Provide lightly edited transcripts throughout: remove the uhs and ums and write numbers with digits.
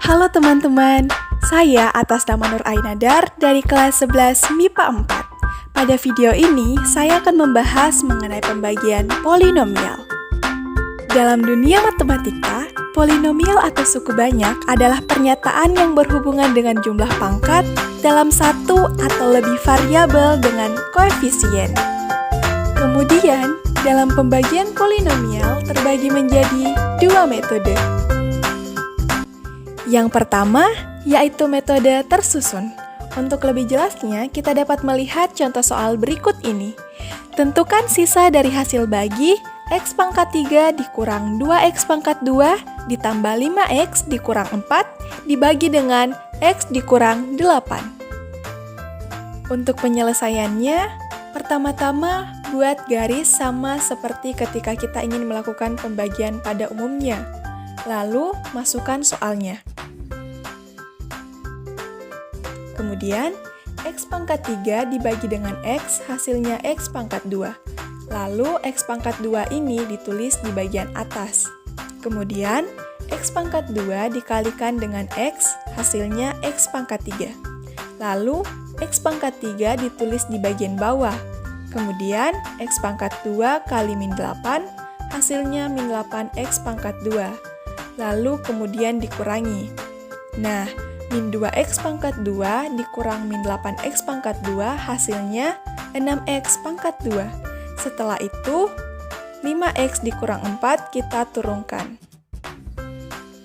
Halo teman-teman, saya atas nama Nur Ainadar dari kelas 11 MIPA 4. Pada video ini, saya akan membahas mengenai pembagian polinomial. Dalam dunia matematika, polinomial atau suku banyak adalah pernyataan yang berhubungan dengan jumlah pangkat dalam satu atau lebih variabel dengan koefisien. Kemudian, dalam pembagian polinomial terbagi menjadi dua metode. Yang pertama, yaitu metode tersusun. Untuk lebih jelasnya, kita dapat melihat contoh soal berikut ini. Tentukan sisa dari hasil bagi X pangkat 3 dikurang 2X pangkat 2 ditambah 5X dikurang 4 dibagi dengan X dikurang 8. Untuk penyelesaiannya, pertama-tama buat garis sama seperti ketika kita ingin melakukan pembagian pada umumnya. Lalu, masukkan soalnya. Kemudian, X pangkat 3 dibagi dengan X, hasilnya X pangkat 2. Lalu, X pangkat 2 ini ditulis di bagian atas. Kemudian, X pangkat 2 dikalikan dengan X, hasilnya X pangkat 3. Lalu, X pangkat 3 ditulis di bagian bawah. Kemudian, X pangkat 2 kali min 8, hasilnya min 8X pangkat 2. Lalu, kemudian dikurangi. Nah, min 2X pangkat 2 dikurang min 8X pangkat 2 hasilnya 6X pangkat 2. Setelah itu, 5X dikurang 4 kita turunkan.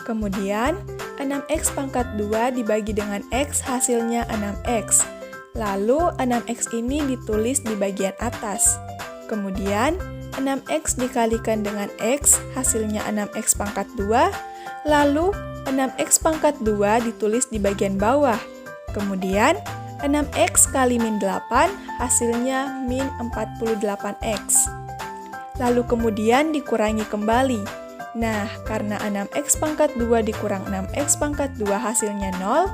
Kemudian, 6X pangkat 2 dibagi dengan X hasilnya 6X. Lalu, 6X ini ditulis di bagian atas. Kemudian, 6X dikalikan dengan X hasilnya 6X pangkat 2. Lalu, 6X pangkat 2 ditulis di bagian bawah. Kemudian, 6X kali min 8 hasilnya min 48X. Lalu kemudian dikurangi kembali. Nah, karena 6X pangkat 2 dikurang 6X pangkat 2 hasilnya 0,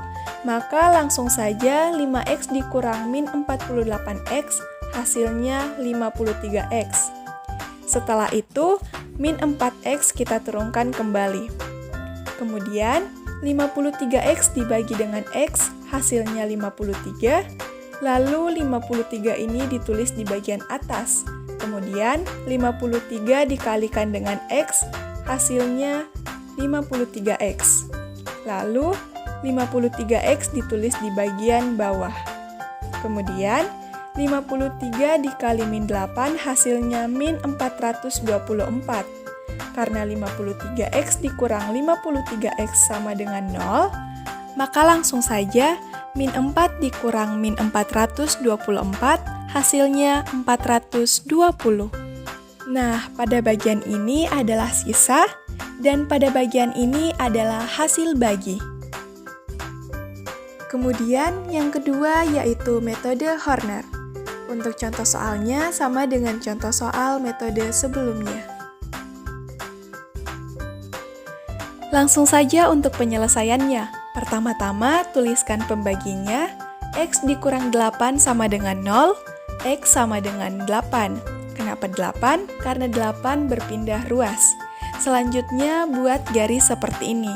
maka langsung saja 5X dikurang min 48X hasilnya 53X. Setelah itu, min 4X kita turunkan kembali. Kemudian, 53X dibagi dengan X, hasilnya 53. Lalu, 53 ini ditulis di bagian atas. Kemudian, 53 dikalikan dengan X, hasilnya 53X. Lalu, 53X ditulis di bagian bawah. Kemudian, 53 dikali min 8 hasilnya min 424. Karena 53X dikurang 53X sama dengan 0, maka langsung saja min 4 dikurang min 424 hasilnya 420. Nah, pada bagian ini adalah sisa, dan pada bagian ini adalah hasil bagi. Kemudian yang kedua yaitu metode Horner. Untuk contoh soalnya sama dengan contoh soal metode sebelumnya. Langsung saja untuk penyelesaiannya. Pertama-tama, tuliskan pembaginya. X dikurang 8 sama dengan 0, X sama dengan 8. Kenapa 8? Karena 8 berpindah ruas. Selanjutnya, buat garis seperti ini.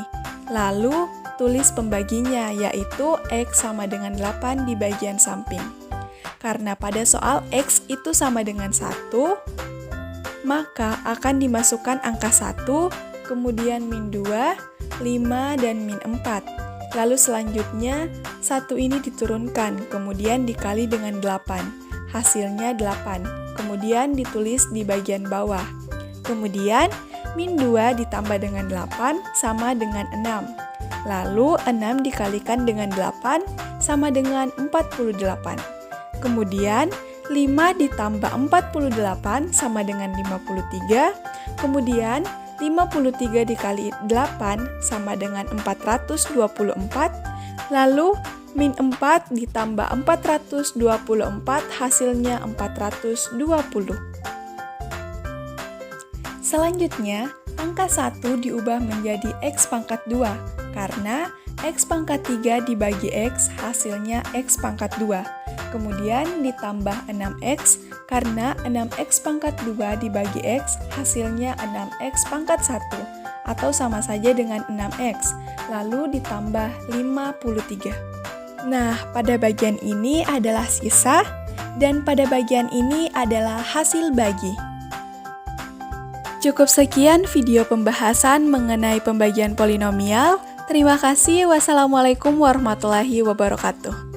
Lalu, tulis pembaginya, yaitu X sama dengan 8 di bagian samping. Karena pada soal X itu sama dengan 1, maka akan dimasukkan angka 1, kemudian min 2, 5, dan min 4. Lalu selanjutnya, 1 ini diturunkan, kemudian dikali dengan 8. Hasilnya 8. Kemudian ditulis di bagian bawah. Kemudian, min 2 ditambah dengan 8 sama dengan 6. Lalu, 6 dikalikan dengan 8 sama dengan 48. Kemudian, 5 ditambah 48 sama dengan 53. Kemudian, 53 dikali 8 sama dengan 424, lalu min 4 ditambah 424 hasilnya 420. Selanjutnya, angka 1 diubah menjadi X pangkat 2, karena X pangkat 3 dibagi X hasilnya X pangkat 2. Kemudian ditambah 6X, karena 6X pangkat 2 dibagi X hasilnya 6X pangkat 1, atau sama saja dengan 6X. lalu ditambah 53. Nah, pada bagian ini adalah sisa, dan pada bagian ini adalah hasil bagi. Cukup sekian video pembahasan mengenai pembagian polinomial. Terima kasih. Wassalamualaikum warahmatullahi wabarakatuh.